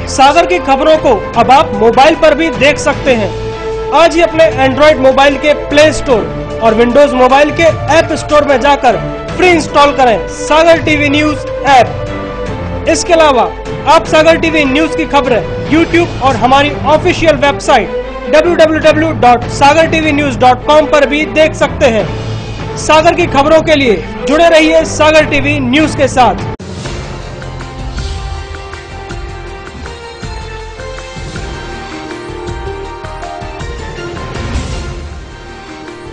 सागर की खबरों को अब आप मोबाइल पर भी देख सकते हैं। आज ही अपने एंड्रॉइड मोबाइल के प्ले स्टोर और विंडोज मोबाइल के ऐप स्टोर में जाकर फ्री इंस्टॉल करें सागर टीवी न्यूज ऐप। इसके अलावा आप सागर टीवी न्यूज की खबरें यूट्यूब और हमारी ऑफिशियल वेबसाइट www.sagartvnews.com पर भी देख सकते हैं। सागर की खबरों के लिए जुड़े रहिए सागर टीवी न्यूज के साथ।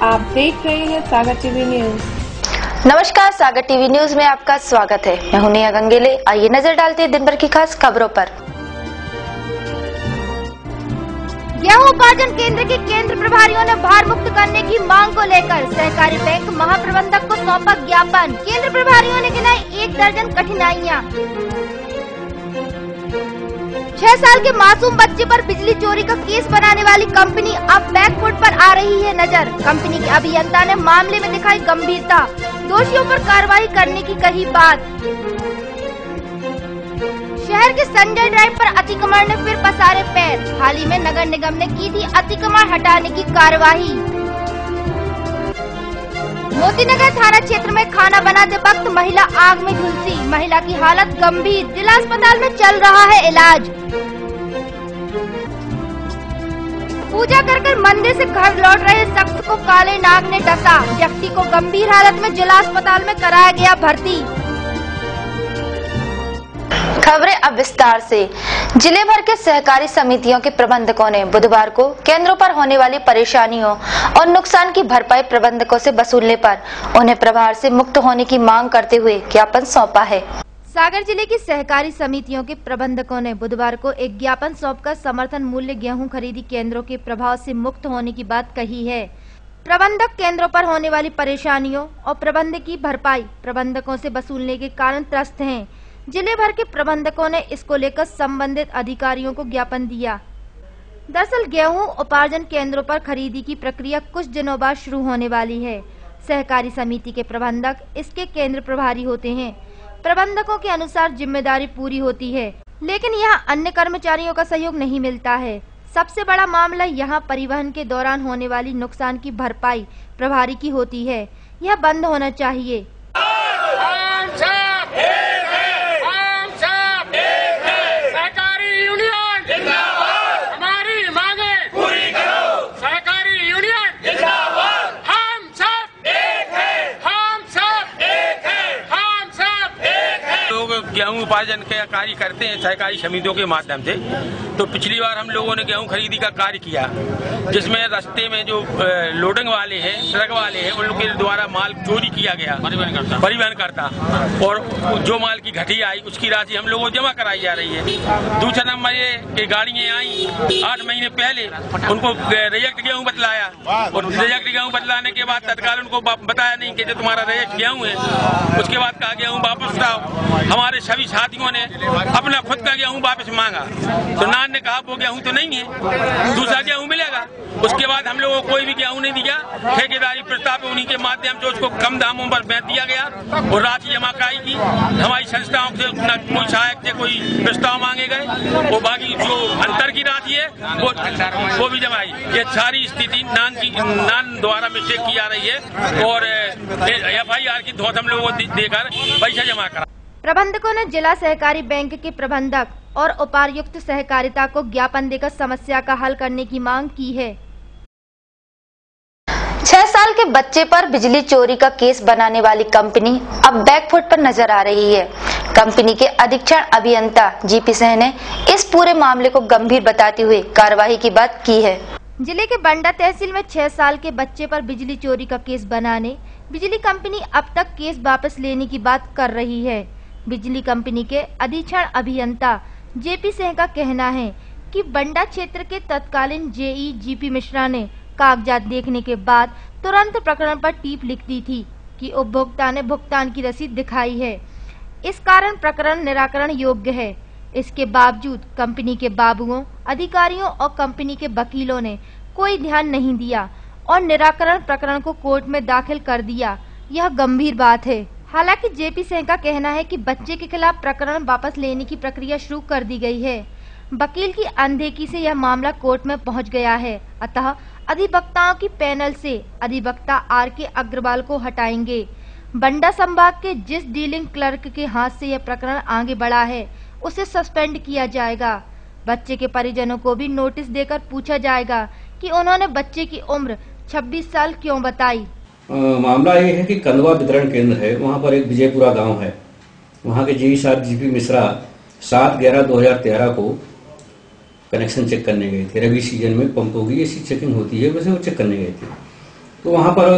आप देख रहे हैं सागर टीवी न्यूज। नमस्कार, सागर टीवी न्यूज में आपका स्वागत है। मैं हूं नेहा गंगेले। आइए नजर डालते हैं दिन भर की खास खबरों पर। गेहूं उपार्जन केंद्र के केंद्र प्रभारियों ने भार मुक्त करने की मांग को लेकर सहकारी बैंक महाप्रबंधक को सौंपा ज्ञापन। केंद्र प्रभारियों ने गिनाई 1 दर्जन कठिनाइयां। 6 साल के मासूम बच्चे पर बिजली चोरी का केस बनाने वाली कंपनी अब बैकफुट पर आ रही है नजर। कंपनी के अभियंता ने मामले में दिखाई गंभीरता, दोषियों पर कार्रवाई करने की कही बात। शहर के संजय ड्राइव पर अतिक्रमण ने फिर पसारे पैर। हाल ही में नगर निगम ने की थी अतिक्रमण हटाने की कार्यवाही। मोतीनगर थाना क्षेत्र में खाना बनाते वक्त महिला आग में झुलसी। महिला की हालत गंभीर, जिला अस्पताल में चल रहा है इलाज। पूजा कर मंदिर से घर लौट रहे शख्स को काले नाग ने डसा। व्यक्ति को गंभीर हालत में जिला अस्पताल में कराया गया भर्ती। खबरें अब विस्तार से। जिले भर के सहकारी समितियों के प्रबंधकों ने बुधवार को केंद्रों पर होने वाली परेशानियों और नुकसान की भरपाई प्रबंधकों से वसूलने पर उन्हें प्रभार से मुक्त होने की मांग करते हुए ज्ञापन सौंपा है। सागर जिले की सहकारी समितियों के प्रबंधकों ने बुधवार को एक ज्ञापन सौंपकर समर्थन मूल्य गेहूं खरीदी केंद्रों के प्रभाव से मुक्त होने की बात कही है। प्रबंधक केंद्रों पर होने वाली परेशानियों और प्रबंधक की भरपाई प्रबंधकों से वसूलने के कारण त्रस्त हैं। जिले भर के प्रबंधकों ने इसको लेकर संबंधित अधिकारियों को ज्ञापन दिया। दरअसल गेहूं उपार्जन केंद्रों पर खरीदी की प्रक्रिया कुछ दिनों बाद शुरू होने वाली है। सहकारी समिति के प्रबंधक इसके केंद्र प्रभारी होते हैं। प्रबंधकों के अनुसार जिम्मेदारी पूरी होती है, लेकिन यहां अन्य कर्मचारियों का सहयोग नहीं मिलता है। सबसे बड़ा मामला यहां परिवहन के दौरान होने वाली नुकसान की भरपाई प्रभारी की होती है। यह बंद होना चाहिए। गेहूं उपार्जन का कार्य करते हैं सहकारी समितियों के माध्यम से। तो पिछली बार हम लोगों ने गेहूं खरीदी का कार्य किया, जिसमें रास्ते में जो लोडिंग वाले हैं, ट्रक वाले हैं, उन लोगों के द्वारा माल चोरी किया गया, परिवहन करता, और जो माल की घटी आई उसकी राशि हम लोगों को जमा कराई जा रही है। दूसरा नंबर ये कि गाड़ियां आई 8 महीने पहले, उनको रिजेक्ट गेहूं बतलाया, और रिजेक्ट गेहूं बतलाने के बाद तत्काल उनको बताया नहीं कि जो तुम्हारा रिजेक्ट गेहूं है। उसके बाद कहा गेहूं वापस लाओ। हमारे सभी साथियों ने अपना खुद का गेहूं वापस मांगा, तो नान ने कहा वो गेहूं तो नहीं है, दूसरा गेहूं मिलेगा। उसके बाद हम लोगों को कोई भी गेहूं नहीं दिया। ठेकेदारी प्रस्ताव उन्हीं के माध्यम से उसको कम दामों पर बेच दिया गया और राशि जमा कराई की। हमारी संस्थाओं से न कोई सहायक से कोई प्रस्ताव मांगे गए, वो बाकी जो अंतर की राशि है वो भी जमाई। ये सारी स्थिति नान द्वारा मिस्टेक की जा रही है और FIR की धौत हम लोगों को देकर पैसा जमा करा। प्रबंधकों ने जिला सहकारी बैंक के प्रबंधक और उपायुक्त सहकारिता को ज्ञापन देकर समस्या का हल करने की मांग की है। 6 साल के बच्चे पर बिजली चोरी का केस बनाने वाली कंपनी अब बैकफुट पर नजर आ रही है। कंपनी के अधीक्षण अभियंता GP सिंह ने इस पूरे मामले को गंभीर बताते हुए कार्रवाई की बात की है। जिले के बंडा तहसील में 6 साल के बच्चे पर बिजली चोरी का केस बनाने बिजली कंपनी अब तक केस वापस लेने की बात कर रही है। बिजली कंपनी के अधीक्षण अभियंता JP सिंह का कहना है कि बंडा क्षेत्र के तत्कालीन JE GP मिश्रा ने कागजात देखने के बाद तुरंत प्रकरण पर टीप लिख दी थी कि उपभोक्ता ने भुगतान की रसीद दिखाई है। इस कारण प्रकरण निराकरण योग्य है। इसके बावजूद कंपनी के बाबुओं, अधिकारियों और कंपनी के वकीलों ने कोई ध्यान नहीं दिया और निराकरण प्रकरण को कोर्ट में दाखिल कर दिया। यह गंभीर बात है। हालांकि JP सिंह का कहना है कि बच्चे के खिलाफ प्रकरण वापस लेने की प्रक्रिया शुरू कर दी गई है। वकील की अनदेखी से यह मामला कोर्ट में पहुंच गया है। अतः अधिवक्ताओं की पैनल से अधिवक्ता R.K. अग्रवाल को हटाएंगे। बंडा संभाग के जिस डीलिंग क्लर्क के हाथ से यह प्रकरण आगे बढ़ा है उसे सस्पेंड किया जाएगा। बच्चे के परिजनों को भी नोटिस देकर पूछा जाएगा कि उन्होंने बच्चे की उम्र 26 साल क्यों बताई। मामला ये है कि कंदवा वितरण केंद्र है, वहाँ पर एक विजयपुरा गांव है। वहाँ के जी साहब जीपी मिश्रा 7/11/2013 को कनेक्शन चेक करने गए थे। रबी सीजन में पंपों की ऐसी चेकिंग होती है, वैसे वो चेक करने गए थे। तो वहाँ पर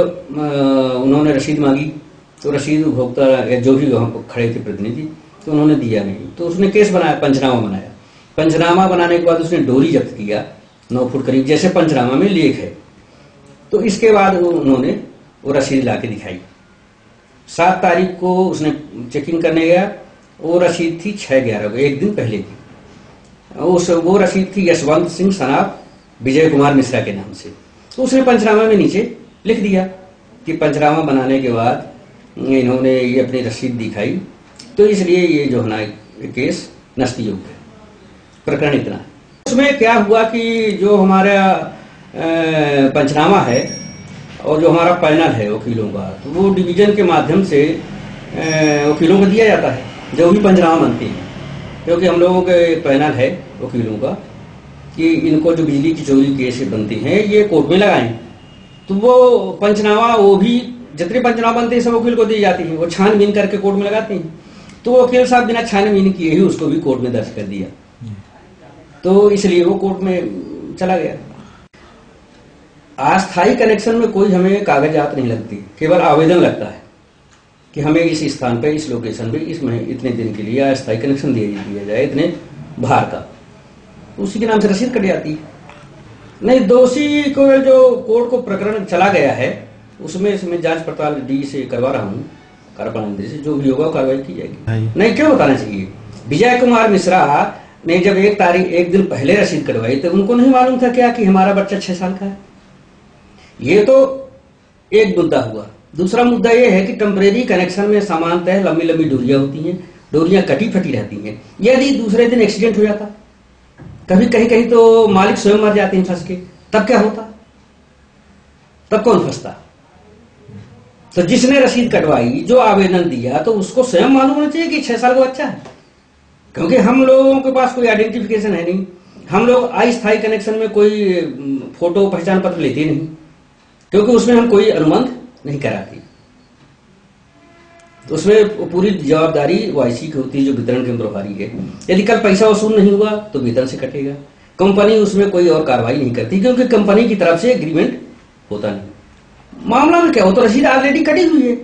उन्होंने रसीद मांगी, तो रसीद उपभोक्ता जो भी वहाँ पर खड़े थे प्रतिनिधि, तो उन्होंने दिया नहीं। तो उसने केस बनाया, पंचनामा बनाया। पंचनामा बनाने के बाद उसने डोरी जब्त किया 9 फुट करीब, जैसे पंचनामा में लेख है। तो इसके बाद उन्होंने वो रसीद ला के दिखाई। 7 तारीख को उसने चेकिंग करने गया, वो रसीद थी 6/11 को, एक दिन पहले की। वो रसीद थी यशवंत सिंह सनाफ विजय कुमार मिश्रा के नाम से। तो उसने पंचनामा में नीचे लिख दिया कि पंचनामा बनाने के बाद इन्होंने ये अपनी रसीद दिखाई, तो इसलिए ये जो है ना केस नष्ट योग्य है। प्रकरण इतना है। उसमें क्या हुआ कि जो हमारा पंचनामा है और जो हमारा पैनल है वकीलों का, तो वो डिवीजन के माध्यम से वकीलों को दिया जाता है जो भी पंचनामा बनते हैं। क्योंकि हम लोगों के एक पैनल है वकीलों का कि इनको जो बिजली की चोरी केस बनते हैं ये कोर्ट में लगाएं, तो वो पंचनामा वो भी जितने पंचनामा बनते हैं सब वकील को दी जाती है। वो छानबीन करके कोर्ट में लगाते हैं। तो वकील साहब बिना छानबीन किए ही उसको भी कोर्ट में दर्ज कर दिया, तो इसलिए वो कोर्ट में चला गया। अस्थायी कनेक्शन में कोई हमें कागजात नहीं लगती, केवल आवेदन लगता है कि हमें इस स्थान पे, इस लोकेशन पे, इसमें इतने दिन के लिए अस्थायी कनेक्शन दिया जाए इतने भार का, उसी के नाम से रसीद कट जाती है। नहीं, दोषी को जो कोर्ट को प्रकरण चला गया है उसमें जांच पड़ताल डी से करवा रहा हूँ, कार्यपालिका से, जो भी होगा कार्रवाई की जाएगी। नहीं, क्यों बताना चाहिए? विजय कुमार मिश्रा ने जब एक दिन पहले रसीद कटवाई तो उनको नहीं मालूम था क्या कि हमारा बच्चा 6 साल का है। ये तो एक मुद्दा हुआ। दूसरा मुद्दा यह है कि टेम्परेरी कनेक्शन में सामान्यतः लंबी लंबी डोरियां होती हैं, डोरियां कटी फटी रहती हैं। यदि दूसरे दिन एक्सीडेंट हो जाता, कभी कहीं कहीं तो मालिक स्वयं मर जाते हैं फंस के, तब क्या होता? तब कौन फंसता? तो जिसने रसीद कटवाई, जो आवेदन दिया, तो उसको स्वयं मालूम होना चाहिए कि 6 साल का बच्चा है। क्योंकि हम लोगों के पास कोई आइडेंटिफिकेशन है नहीं। हम लोग अस्थायी कनेक्शन में कोई फोटो पहचान पत्र लेते नहीं, क्योंकि उसमें हम कोई अनुबंध नहीं कराती। तो उसमें पूरी जवाबदारी वाईसी की होती है, जो वितरण के प्रभारी है। यदि कल पैसा वसूल नहीं हुआ तो वेतन से कटेगा। कंपनी उसमें कोई और कार्रवाई नहीं करती, क्योंकि कंपनी की तरफ से एग्रीमेंट होता नहीं। मामला में क्या हो, तो रसीद ऑलरेडी कटी हुई है,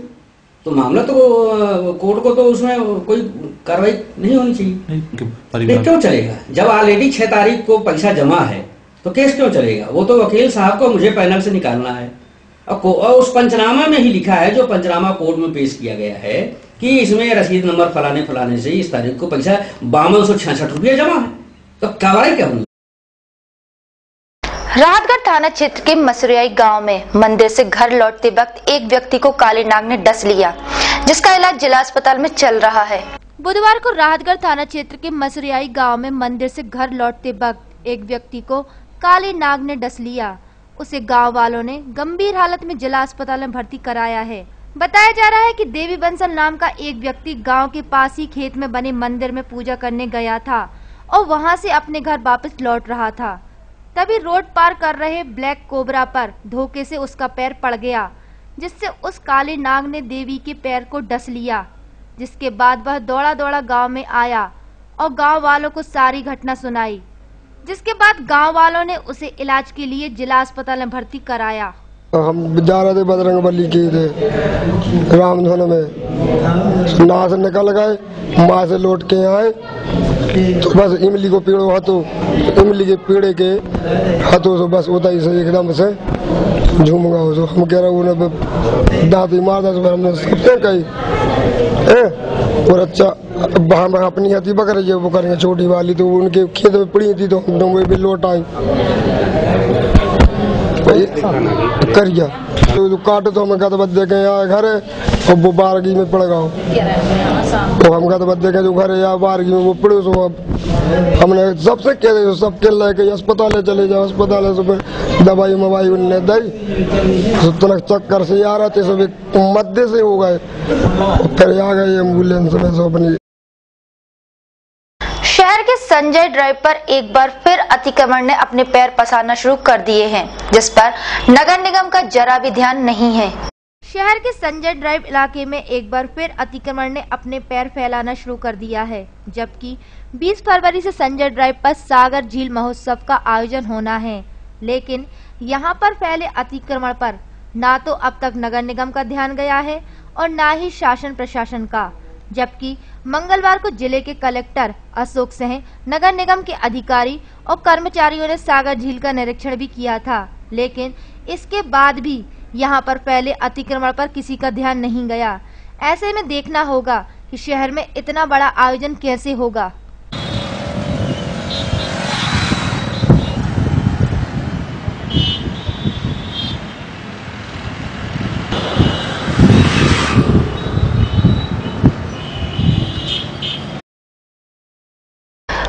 तो मामला तो कोर्ट को तो उसमें कोई कार्रवाई नहीं होनी चाहिए। क्यों चलेगा? जब ऑलरेडी 6 तारीख को पैसा जमा है तो केस क्यों चलेगा? वो तो वकील साहब को मुझे पैनल से निकालना है। और उस पंचनामा में ही लिखा है, जो पंचनामा कोर्ट में पेश किया गया है, कि इसमें रसीद नंबर फलाने फलाने से इस तारीख को पैसा 5266 रुपया जमा है। तो कार्रवाई क्या होनी? राहतगढ़ थाना क्षेत्र के मसुरियाई गांव में मंदिर से घर लौटते वक्त एक व्यक्ति को काले नाग ने डस लिया, जिसका इलाज जिला अस्पताल में चल रहा है। बुधवार को राहतगढ़ थाना क्षेत्र के मसुरियाई गांव में मंदिर से घर लौटते वक्त एक व्यक्ति को काले नाग ने डस लिया। उसे गांव वालों ने गंभीर हालत में जिला अस्पताल में भर्ती कराया है। बताया जा रहा है कि देवी बंसल नाम का एक व्यक्ति गांव के पास ही खेत में बने मंदिर में पूजा करने गया था और वहां से अपने घर वापस लौट रहा था। तभी रोड पार कर रहे ब्लैक कोबरा पर धोखे से उसका पैर पड़ गया, जिससे उस काले नाग ने देवी के पैर को डस लिया। जिसके बाद वह दौड़ा दौड़ा गांव में आया और गांव वालों को सारी घटना सुनाई, जिसके बाद गांव वालों ने उसे इलाज के लिए जिला अस्पताल में भर्ती कराया। हम जा रहे थे बजरंगबली के थे रामधन में, नाव से निकल गए, माँ से लौट के आए तो बस इमली को पेड़ हाथों, इमली के पेड़ के हाथों से बस होता ही से एकदम से झूम गया। तो हम कह रहे उन्हें दांती मार दा, तो हमने सबसे कही और अच्छा हम अपनी हथी बकरी वो करेंगे छोटी वाली, तो उनके खेत में पड़ी थी तो हम भी लौट आई। करिया तो काट तो हम गत बदे के यहाँ घर है और वो बारगी में पड़ गया तो हम गत बदे के जो घर है या बारगी में वो पड़े सो हमने सबसे कह रहे सबके लेके अस्पताल चले जाओ अस्पताल से दवाई मवाई उनने दी तुरंत चक्कर से आ रहे थे सब मध्य से हो गए फिर आ गए एम्बुलेंस में सब अपनी। शहर के संजय ड्राइव पर एक बार फिर अतिक्रमण ने अपने पैर पसारना शुरू कर दिए हैं, जिस पर नगर निगम का जरा भी ध्यान नहीं है। शहर के संजय ड्राइव इलाके में एक बार फिर अतिक्रमण ने अपने पैर फैलाना शुरू कर दिया है, जबकि 20 फरवरी से संजय ड्राइव पर सागर झील महोत्सव का आयोजन होना है, लेकिन यहां पर फैले अतिक्रमण पर ना तो अब तक नगर निगम का ध्यान गया है और ना ही शासन प्रशासन का। जबकि मंगलवार को जिले के कलेक्टर अशोक सिंह, नगर निगम के अधिकारी और कर्मचारियों ने सागर झील का निरीक्षण भी किया था, लेकिन इसके बाद भी यहां पर फैले अतिक्रमण पर किसी का ध्यान नहीं गया। ऐसे में देखना होगा कि शहर में इतना बड़ा आयोजन कैसे होगा।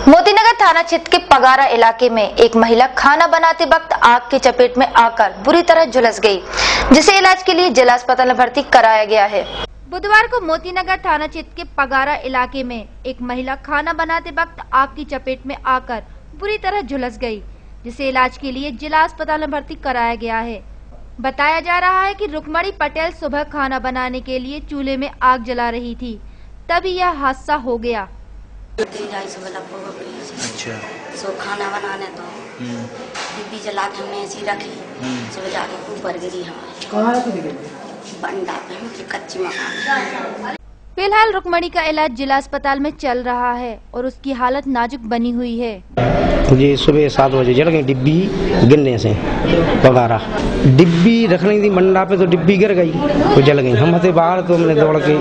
मोतीनगर थाना क्षेत्र के पगारा इलाके में एक महिला खाना बनाते वक्त आग की चपेट में आकर बुरी तरह झुलस गई, जिसे इलाज के लिए जिला अस्पताल में भर्ती कराया गया है। बुधवार को मोतीनगर थाना क्षेत्र के पगारा इलाके में एक महिला खाना बनाते वक्त आग की चपेट में आकर बुरी तरह झुलस गई, जिसे इलाज के लिए जिला अस्पताल में भर्ती कराया गया है। बताया जा रहा है कि रुक्मणी पटेल सुबह खाना बनाने के लिए चूल्हे में आग जला रही थी, तभी यह हादसा हो गया। अच्छा, सो खाना बनाने तो डिब्बी जला के हमने ऐसी रखी, सुबह जाके ऊपर गिरी हमारी बंडा पे कच्ची मकान। फिलहाल रुक्मणी का इलाज जिला अस्पताल में चल रहा है और उसकी हालत नाजुक बनी हुई है। मुझे सुबह 7 बजे जल गई डिब्बी गिरने से, पगारा डिब्बी रखने थी मंडा पे तो डिब्बी गिर गई तो जल गई। हम थे बाहर तो हमने दौड़ के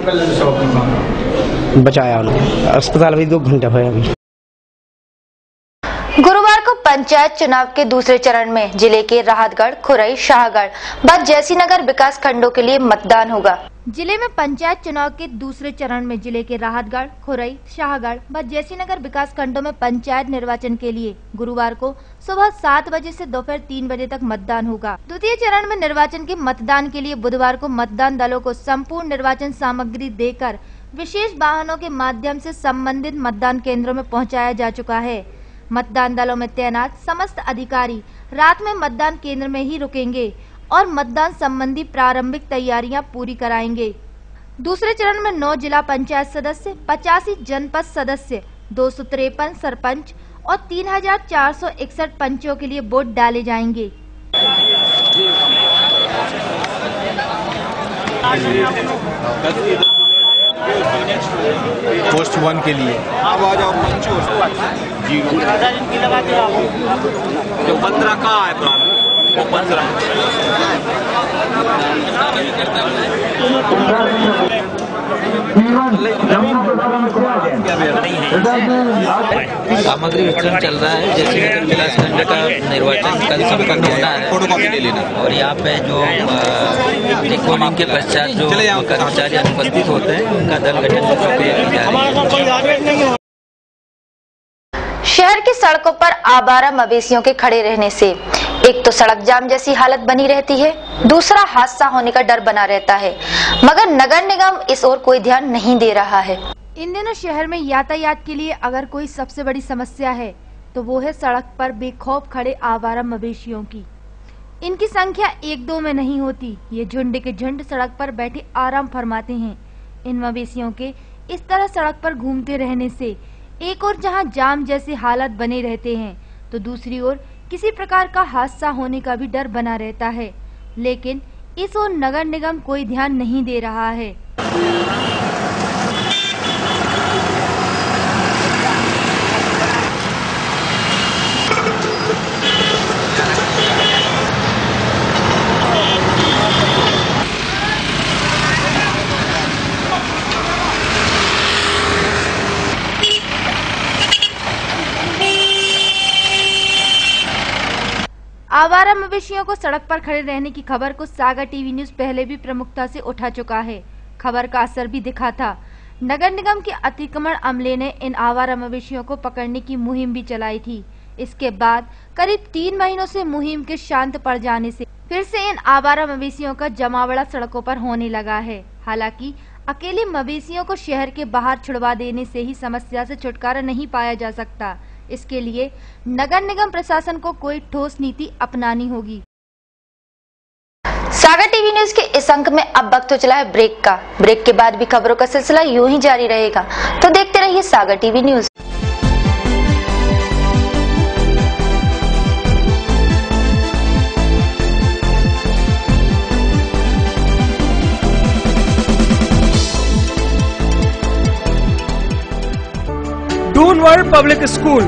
बचाया उन्हें, अस्पताल में 2 घंटे हुए अभी। गुरुवार को पंचायत चुनाव के दूसरे चरण में जिले के राहतगढ़, खुरई, शाहगढ़ व जैसीनगर विकास खंडों के लिए मतदान होगा। जिले में पंचायत चुनाव के दूसरे चरण में जिले के राहतगढ़, खुरई, शाहगढ़ व जैसीनगर विकास खंडों में पंचायत निर्वाचन के लिए गुरुवार को सुबह 7 बजे से दोपहर 3 बजे तक मतदान होगा। द्वितीय चरण में निर्वाचन के मतदान के लिए बुधवार को मतदान दलों को संपूर्ण निर्वाचन सामग्री देकर विशेष वाहनों के माध्यम से संबंधित मतदान केंद्रों में पहुँचाया जा चुका है। मतदान दलों में तैनात समस्त अधिकारी रात में मतदान केंद्र में ही रुकेंगे और मतदान संबंधी प्रारंभिक तैयारियां पूरी कराएंगे। दूसरे चरण में 9 जिला पंचायत सदस्य, 85 जनपद सदस्य, 253 सरपंच और 3461 पंचों के लिए वोट डाले जाएंगे। पोस्ट 1 के लिए अब आ जाओ पंचो जी जो 15 का है वो 15 सामग्री वितरण चल रहा है। जैसे विकास खंड का निर्वाचन कल संपन्न होना है, फोटोकॉपी ले लेना। और यहाँ पे जो पोलिंग के पश्चात जो कर्मचारी अनुपस्थित होते हैं उनका दल गठन की प्रक्रिया की जा रही है। शहर की सड़कों पर आवारा मवेशियों के खड़े रहने से एक तो सड़क जाम जैसी हालत बनी रहती है, दूसरा हादसा होने का डर बना रहता है, मगर नगर निगम इस ओर कोई ध्यान नहीं दे रहा है। इन दिनों शहर में यातायात के लिए अगर कोई सबसे बड़ी समस्या है तो वो है सड़क पर बेखौफ खड़े आवारा मवेशियों की। इनकी संख्या 1-2 में नहीं होती, ये झुंड के झुंड सड़क पर बैठे आराम फरमाते हैं। इन मवेशियों के इस तरह सड़क पर घूमते रहने से एक और जहां जाम जैसे हालात बने रहते हैं तो दूसरी ओर किसी प्रकार का हादसा होने का भी डर बना रहता है, लेकिन इस ओर नगर निगम कोई ध्यान नहीं दे रहा है। आवारा मवेशियों को सड़क पर खड़े रहने की खबर को सागर टीवी न्यूज पहले भी प्रमुखता से उठा चुका है। खबर का असर भी दिखा था। नगर निगम के अतिक्रमण अमले ने इन आवारा मवेशियों को पकड़ने की मुहिम भी चलाई थी। इसके बाद करीब 3 महीनों से मुहिम के शांत पड़ जाने से फिर से इन आवारा मवेशियों का जमावड़ा सड़कों पर होने लगा है। हालांकि अकेले मवेशियों को शहर के बाहर छुड़वा देने से ही समस्या से छुटकारा नहीं पाया जा सकता। इसके लिए नगर निगम प्रशासन को कोई ठोस नीति अपनानी होगी। सागर टीवी न्यूज के इस अंक में अब वक्त हो चला है ब्रेक का। ब्रेक के बाद भी खबरों का सिलसिला यूं ही जारी रहेगा, तो देखते रहिए Sagar TV news. Doonward Public School,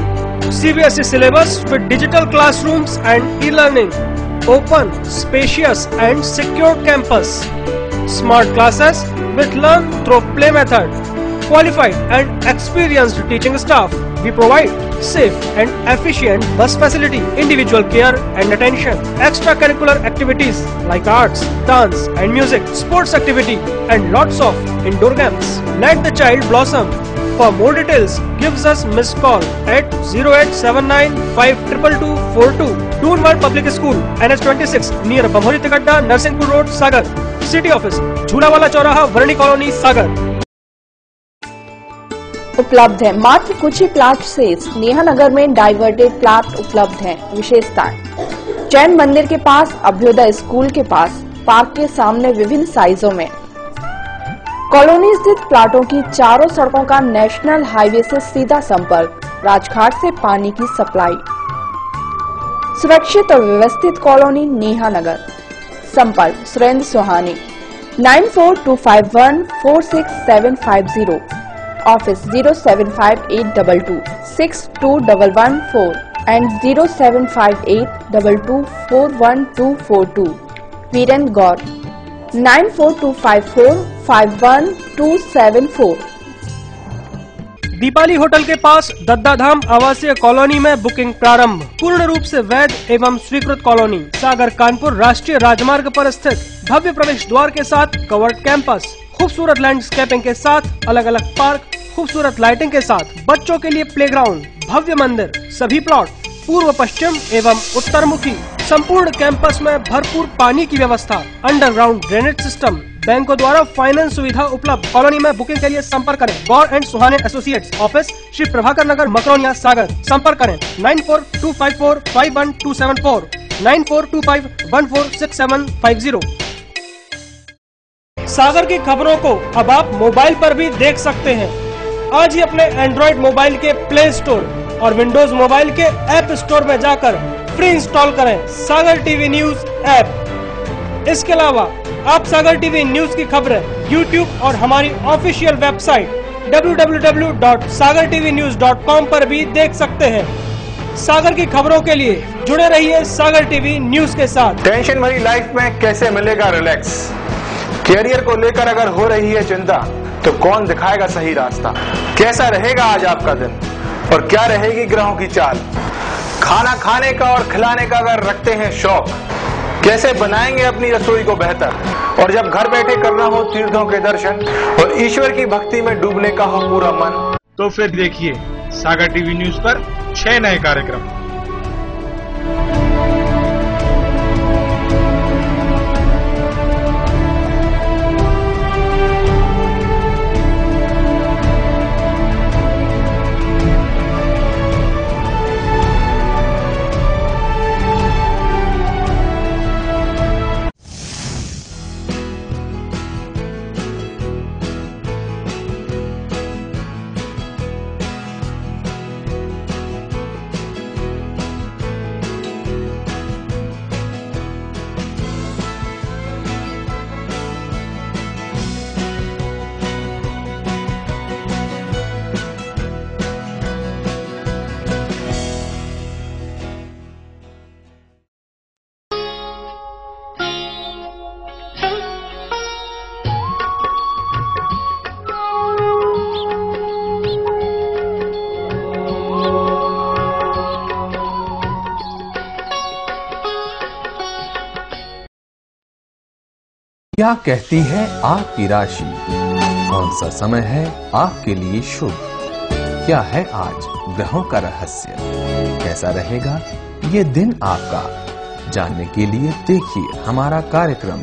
CBSE syllabus with digital classrooms and e-learning, open, spacious and secure campus, smart classes with learn through play method, qualified and experienced teaching staff. We provide safe and efficient bus facility, individual care and attention, extracurricular activities like arts, dance and music, sports activity and lots of indoor games. Let the child blossom. For more details, gives us missed call at 0879522242. Doonward Public School, NH26 near Bamhori Tigadda, Narsingpur Road, Sagar. City Office, झूलावाला चौराहा, वर्णी colony, सागर। उपलब्ध है मात्र कुछ ही plot से नेहा नगर में diverted plot उपलब्ध है। विशेषताएं जैन मंदिर के पास, अभ्युदय स्कूल के पास, पार्क के सामने विभिन्न साइजों में। कॉलोनी स्थित प्लाटों की चारों सड़कों का नेशनल हाईवे से सीधा संपर्क, राजघाट से पानी की सप्लाई। सुरक्षित और व्यवस्थित कॉलोनी नेहा नगर। संपर्क Surendra Suhani 9425146750, office 07582262114 and 07582241242। Virendra Gaur 9425451274। Deepali hotel के पास दद्दाधाम आवासीय कॉलोनी में बुकिंग प्रारंभ। पूर्ण रूप से वैध एवं स्वीकृत कॉलोनी, सागर कानपुर राष्ट्रीय राजमार्ग पर स्थित, भव्य प्रवेश द्वार के साथ कवर्ड कैंपस, खूबसूरत लैंडस्केपिंग के साथ अलग अलग पार्क, खूबसूरत लाइटिंग के साथ बच्चों के लिए प्लेग्राउंड, भव्य मंदिर, सभी प्लॉट पूर्व पश्चिम एवं उत्तर मुखी, संपूर्ण कैंपस में भरपूर पानी की व्यवस्था, अंडरग्राउंड ड्रेनेज सिस्टम, बैंकों द्वारा फाइनेंस सुविधा उपलब्ध। कॉलोनी में बुकिंग के लिए संपर्क करें Gaur and Suhane associates, office Shri Prabhakar Nagar, Makronia, Sagar. संपर्क करें 9425451274, 9425146750। सागर की खबरों को अब आप मोबाइल पर भी देख सकते हैं। आज ही अपने एंड्रॉइड मोबाइल के प्ले स्टोर और विंडोज मोबाइल के ऐप स्टोर में जाकर फ्री इंस्टॉल करें सागर टीवी न्यूज ऐप। इसके अलावा आप सागर टीवी न्यूज की खबरें YouTube और हमारी ऑफिशियल वेबसाइट www.sagartvnews.com पर भी देख सकते हैं। सागर की खबरों के लिए जुड़े रहिए सागर टीवी न्यूज के साथ। टेंशन भरी लाइफ में कैसे मिलेगा रिलैक्स? कैरियर को लेकर अगर हो रही है चिंता, तो कौन दिखाएगा सही रास्ता? कैसा रहेगा आज आपका दिन और क्या रहेगी ग्रहों की चाल? खाना खाने का और खिलाने का अगर रखते हैं शौक, कैसे बनाएंगे अपनी रसोई को बेहतर? और जब घर बैठे करना हो तीर्थों के दर्शन और ईश्वर की भक्ति में डूबने का हो पूरा मन, तो फिर देखिए सागर टीवी न्यूज पर 6 नए कार्यक्रम। क्या कहती है आपकी राशि? कौन सा समय है आपके लिए शुभ? क्या है आज ग्रहों का रहस्य? कैसा रहेगा ये दिन आपका? जानने के लिए देखिए हमारा कार्यक्रम।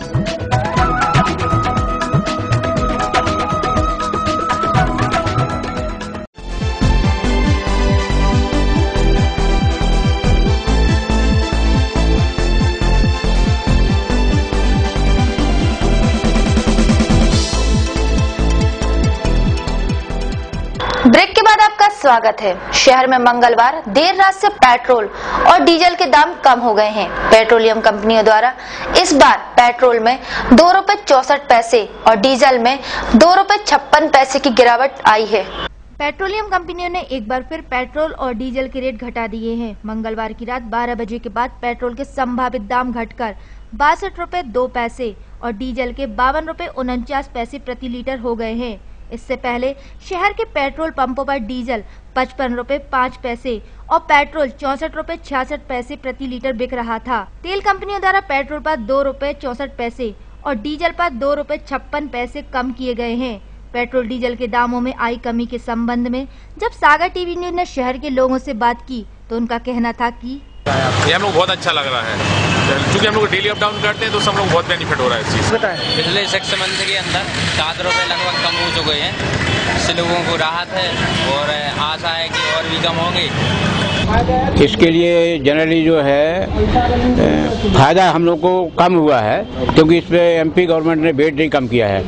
ब्रेक के बाद आपका स्वागत है। शहर में मंगलवार देर रात से पेट्रोल और डीजल के दाम कम हो गए हैं। पेट्रोलियम कंपनियों द्वारा इस बार पेट्रोल में 2 रुपए 64 पैसे और डीजल में 2 रुपए 56 पैसे की गिरावट आई है। पेट्रोलियम कंपनियों ने एक बार फिर पेट्रोल और डीजल के रेट घटा दिए हैं। मंगलवार की रात 12 बजे के बाद पेट्रोल के संभावित दाम घटकर 62 रुपए 2 पैसे और डीजल के 52 रुपए 49 पैसे प्रति लीटर हो गए हैं। इससे पहले शहर के पेट्रोल पंपों पर डीजल 55 रुपए 5 पैसे और पेट्रोल 64 रुपए 66 पैसे प्रति लीटर बिक रहा था। तेल कंपनियों द्वारा पेट्रोल पर 2 रुपए 64 पैसे और डीजल पर 2 रुपए 56 पैसे कम किए गए हैं। पेट्रोल डीजल के दामों में आई कमी के संबंध में जब सागर टीवी न्यूज ने शहर के लोगों से बात की तो उनका कहना था कि ये हम लोग बहुत अच्छा लग रहा है, क्योंकि हम लोग डेली अप डाउन करते हैं तो सब लोग बहुत बेनिफिट हो रहा है इस चीज़। पिछले 6 मंथ के अंदर 7 रुपए लगभग कम हो चुके हैं। इससे लोगों को राहत है और आशा है कि और भी कम होंगे। इसके लिए जनरली जो है फायदा हम लोग को कम हुआ है, क्योंकि इस पे एमपी गवर्नमेंट ने वेट नहीं कम किया है।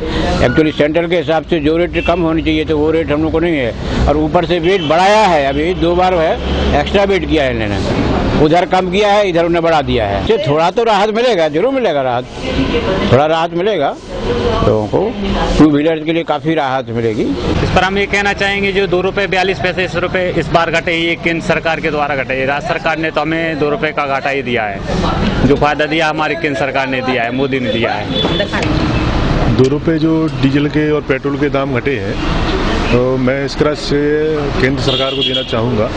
एक्चुअली सेंट्रल के हिसाब से जो रेट कम होनी चाहिए तो वो रेट हम लोग को नहीं है, और ऊपर से वेट बढ़ाया है। अभी 2 बार है एक्स्ट्रा वेट किया है इन्होंने, उधर कम किया है, इधर उन्हें बढ़ा दिया है। इससे थोड़ा तो राहत मिलेगा, जरूर मिलेगा राहत, थोड़ा राहत मिलेगा लोगों को। 2 व्हीलर के लिए काफी राहत मिलेगी। इस पर हम ये कहना चाहेंगे जो 2 रुपए 42 पैसे इस रुपए इस बार घटे, ये केंद्र सरकार के द्वारा घटे। राज्य सरकार ने तो हमें 2 रुपए का घाटा ही दिया है। जो फायदा दिया हमारी केंद्र सरकार ने दिया है, मोदी ने दिया है। 2 रुपए जो डीजल के और पेट्रोल के दाम घटे हैं, तो मैं इस तरह से केंद्र सरकार को देना चाहूँगा,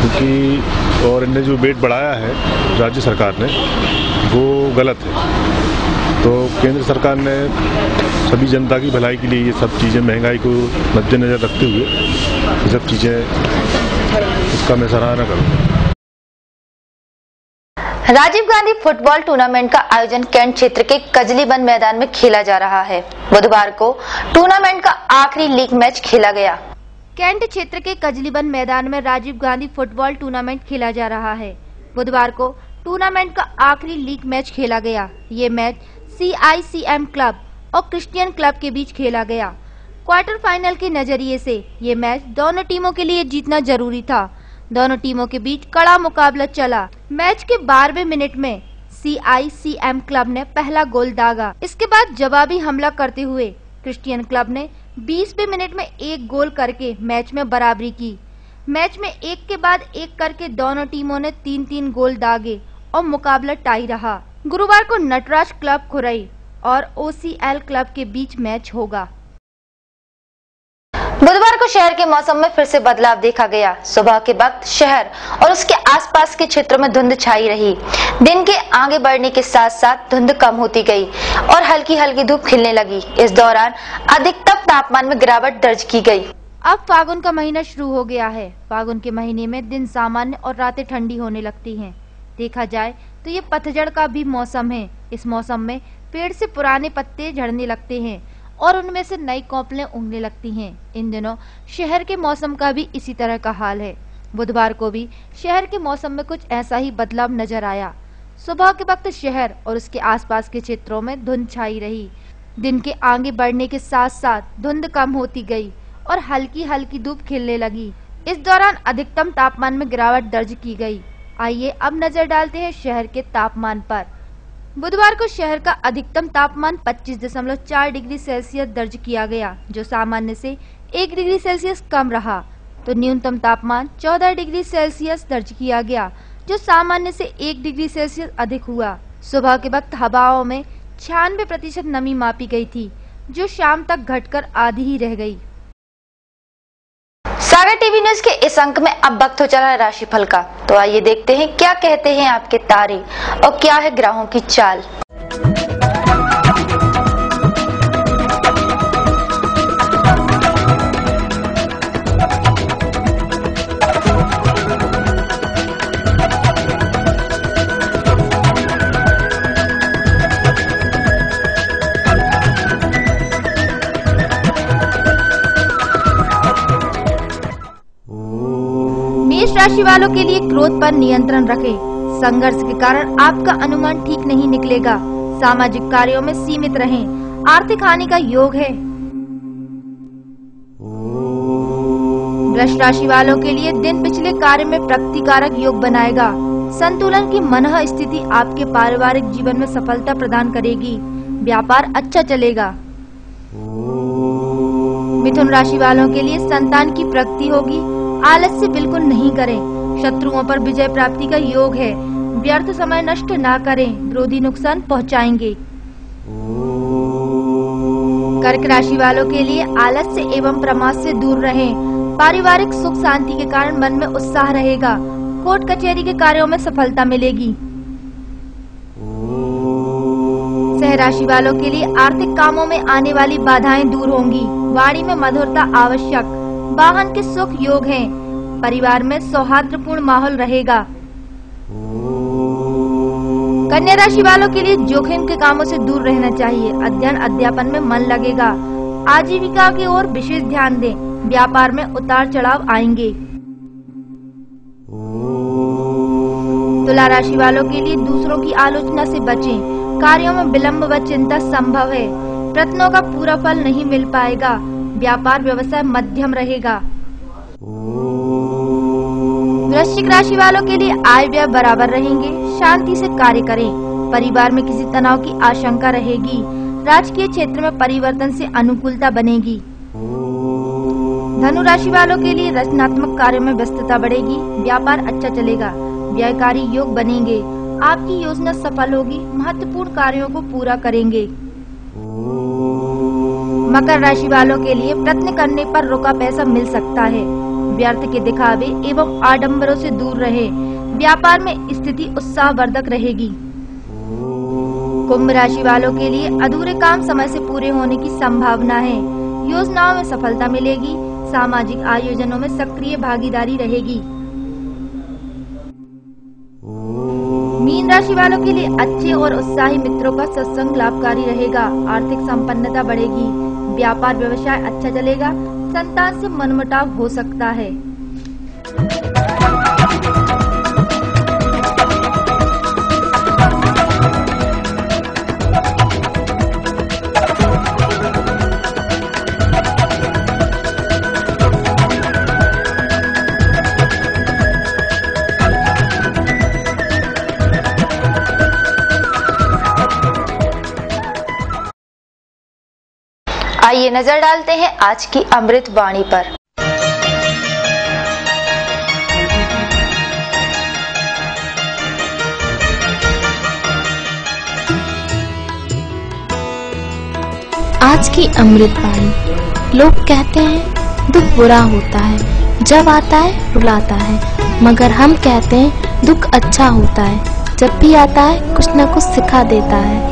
क्योंकि और इनने जो वेट बढ़ाया है राज्य सरकार ने वो गलत है। तो केंद्र सरकार ने सभी जनता की भलाई के लिए ये सब चीज़ें, महंगाई को मद्देनजर रखते हुए ये सब चीज़ें, इसका मैं सराहना करूँगा। राजीव गांधी फुटबॉल टूर्नामेंट का आयोजन कैंट क्षेत्र के कजलीबंद मैदान में खेला जा रहा है। बुधवार को टूर्नामेंट का आखिरी लीग मैच खेला गया। कैंट क्षेत्र के कजलीबंद मैदान में राजीव गांधी फुटबॉल टूर्नामेंट खेला जा रहा है। बुधवार को टूर्नामेंट का आखिरी लीग मैच खेला गया। ये मैच CICM क्लब और क्रिश्चियन क्लब के बीच खेला गया। क्वार्टर फाइनल के नजरिए से ये मैच दोनों टीमों के लिए जीतना जरूरी था। दोनों टीमों के बीच कड़ा मुकाबला चला। मैच के 12वें मिनट में CICM क्लब ने पहला गोल दागा। इसके बाद जवाबी हमला करते हुए क्रिश्चियन क्लब ने 20वें मिनट में 1 गोल करके मैच में बराबरी की। मैच में एक के बाद एक करके दोनों टीमों ने 3-3 गोल दागे और मुकाबला टाई रहा। गुरुवार को नटराज क्लब खुरई और OCL क्लब के बीच मैच होगा। बुधवार को शहर के मौसम में फिर से बदलाव देखा गया। सुबह के वक्त शहर और उसके आसपास के क्षेत्रों में धुंध छाई रही। दिन के आगे बढ़ने के साथ साथ धुंध कम होती गई और हल्की हल्की धूप खिलने लगी। इस दौरान अधिकतम तापमान में गिरावट दर्ज की गई। अब फागुन का महीना शुरू हो गया है। फागुन के महीने में दिन सामान्य और रातें ठंडी होने लगती हैं। देखा जाए तो ये पतझड़ का भी मौसम है। इस मौसम में पेड़ से पुराने पत्ते झड़ने लगते हैं और उनमें से नई कोपलें उगने लगती हैं। इन दिनों शहर के मौसम का भी इसी तरह का हाल है। बुधवार को भी शहर के मौसम में कुछ ऐसा ही बदलाव नजर आया। सुबह के वक्त शहर और उसके आसपास के क्षेत्रों में धुंध छाई रही। दिन के आगे बढ़ने के साथ साथ धुंध कम होती गई और हल्की हल्की धूप खिलने लगी। इस दौरान अधिकतम तापमान में गिरावट दर्ज की गई। आइए अब नजर डालते हैं शहर के तापमान पर। बुधवार को शहर का अधिकतम तापमान 25.4 डिग्री सेल्सियस दर्ज किया गया, जो सामान्य से 1 डिग्री सेल्सियस कम रहा। तो न्यूनतम तापमान 14 डिग्री सेल्सियस दर्ज किया गया, जो सामान्य से 1 डिग्री सेल्सियस अधिक हुआ। सुबह के वक्त हवाओं में 96% नमी मापी गई थी, जो शाम तक घटकर आधी ही रह गई। सागर टीवी न्यूज के इस अंक में अब वक्त हो चला है राशिफल का। तो आइए देखते हैं क्या कहते हैं आपके तारे और क्या है ग्रहों की चाल। राशि वालों के लिए क्रोध पर नियंत्रण रखें। संघर्ष के कारण आपका अनुमान ठीक नहीं निकलेगा। सामाजिक कार्यों में सीमित रहें। आर्थिक हानि का योग है। वृष राशि वालों के लिए दिन पिछले कार्य में प्रगतिकारक योग बनाएगा। संतुलन की मनः स्थिति आपके पारिवारिक जीवन में सफलता प्रदान करेगी। व्यापार अच्छा चलेगा। मिथुन राशि वालों के लिए संतान की प्रगति होगी। आलस्य बिल्कुल नहीं करें। शत्रुओं पर विजय प्राप्ति का योग है। व्यर्थ समय नष्ट ना करें, विरोधी नुकसान पहुंचाएंगे। कर्क राशि वालों के लिए आलस्य एवं प्रमाद से दूर रहें। पारिवारिक सुख शांति के कारण मन में उत्साह रहेगा। कोर्ट कचहरी के कार्यों में सफलता मिलेगी। सिंह राशि वालों के लिए आर्थिक कामों में आने वाली बाधाएं दूर होंगी। वाणी में मधुरता आवश्यक। वाहन के सुख योग हैं। परिवार में सौहार्दपूर्ण माहौल रहेगा। कन्या राशि वालों के लिए जोखिम के कामों से दूर रहना चाहिए। अध्ययन अध्यापन में मन लगेगा। आजीविका की ओर विशेष ध्यान दें। व्यापार में उतार चढ़ाव आएंगे। तुला राशि वालों के लिए दूसरों की आलोचना से बचें। कार्यों में विलंब व चिंता संभव है। प्रयत्नों का पूरा फल नहीं मिल पाएगा। व्यापार व्यवसाय मध्यम रहेगा। वृश्चिक राशि वालों के लिए आय व्यय बराबर रहेंगे। शांति से कार्य करें। परिवार में किसी तनाव की आशंका रहेगी। राजकीय क्षेत्र में परिवर्तन से अनुकूलता बनेगी। धनु राशि वालों के लिए रचनात्मक कार्यों में व्यस्तता बढ़ेगी। व्यापार अच्छा चलेगा। व्ययकारी योग बनेंगे। आपकी योजना सफल होगी। महत्वपूर्ण कार्यों को पूरा करेंगे। मकर राशि वालों के लिए प्रयत्न करने पर रुका पैसा मिल सकता है। व्यर्थ के दिखावे एवं आडंबरों से दूर रहे। व्यापार में स्थिति उत्साहवर्धक रहेगी। कुंभ राशि वालों के लिए अधूरे काम समय से पूरे होने की संभावना है। योजनाओं में सफलता मिलेगी। सामाजिक आयोजनों में सक्रिय भागीदारी रहेगी। मीन राशि वालों के लिए अच्छे और उत्साही मित्रों का सत्संग लाभकारी रहेगा। आर्थिक संपन्नता बढ़ेगी। व्यापार व्यवसाय अच्छा चलेगा। संतान से मनमुटाव हो सकता है। आइए नजर डालते हैं आज की अमृत वाणी पर। आज की अमृत वाणी। लोग कहते हैं दुख बुरा होता है, जब आता है रुलाता है, मगर हम कहते हैं दुख अच्छा होता है, जब भी आता है कुछ न कुछ सिखा देता है।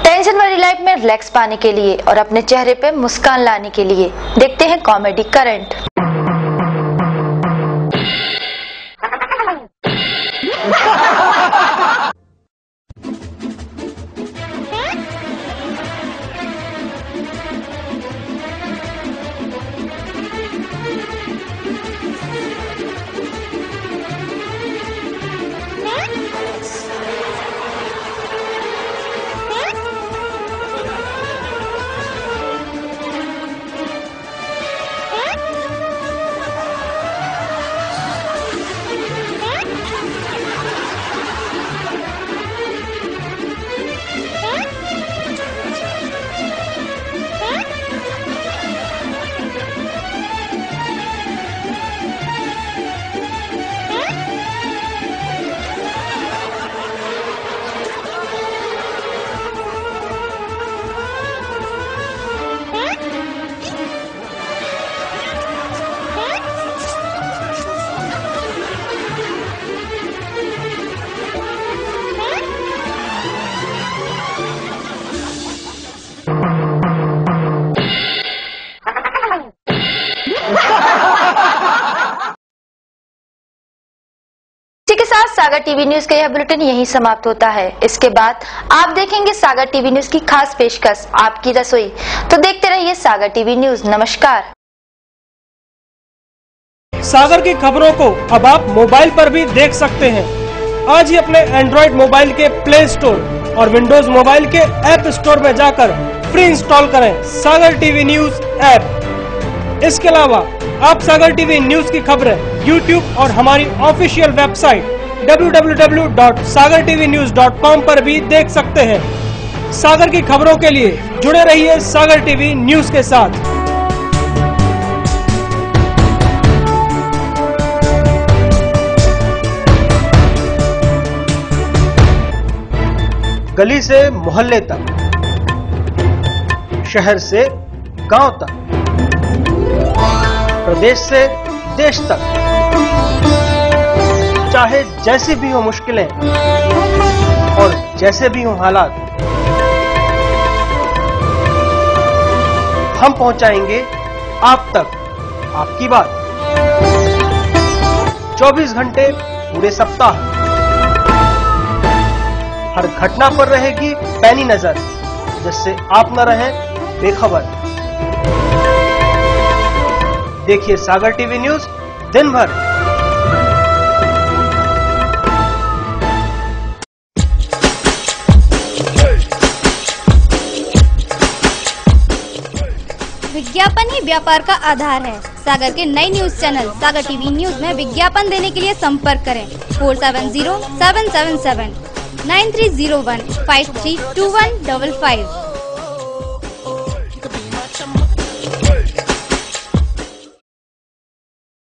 टेंशन भरी लाइफ में रिलैक्स पाने के लिए और अपने चेहरे पे मुस्कान लाने के लिए देखते हैं कॉमेडी करंट। सागर टीवी न्यूज का यह बुलेटिन यहीं समाप्त होता है। इसके बाद आप देखेंगे सागर टीवी न्यूज की खास पेशकश आपकी रसोई। तो देखते रहिए सागर टीवी न्यूज। नमस्कार। सागर की खबरों को अब आप मोबाइल पर भी देख सकते हैं। आज ही अपने एंड्रॉइड मोबाइल के प्ले स्टोर और विंडोज मोबाइल के ऐप स्टोर में जाकर फ्री इंस्टॉल करें सागर टीवी न्यूज ऐप। इसके अलावा आप सागर टीवी न्यूज की खबरें YouTube और हमारी ऑफिशियल वेबसाइट www.sagartvnews.com पर भी देख सकते हैं। सागर की खबरों के लिए जुड़े रहिए सागर टीवी न्यूज के साथ। गली से मोहल्ले तक, शहर से गांव तक, प्रदेश से देश तक, चाहे जैसी भी हो मुश्किलें और जैसे भी हो हालात, हम पहुंचाएंगे आप तक आपकी बात। 24 घंटे पूरे सप्ताह, हर घटना पर रहेगी पैनी नजर, जिससे आप न रहें बेखबर। देखिए सागर टीवी न्यूज दिन भर। विज्ञापन ही व्यापार का आधार है। सागर के नए न्यूज चैनल सागर टीवी न्यूज में विज्ञापन देने के लिए संपर्क करें 4707779301 532155।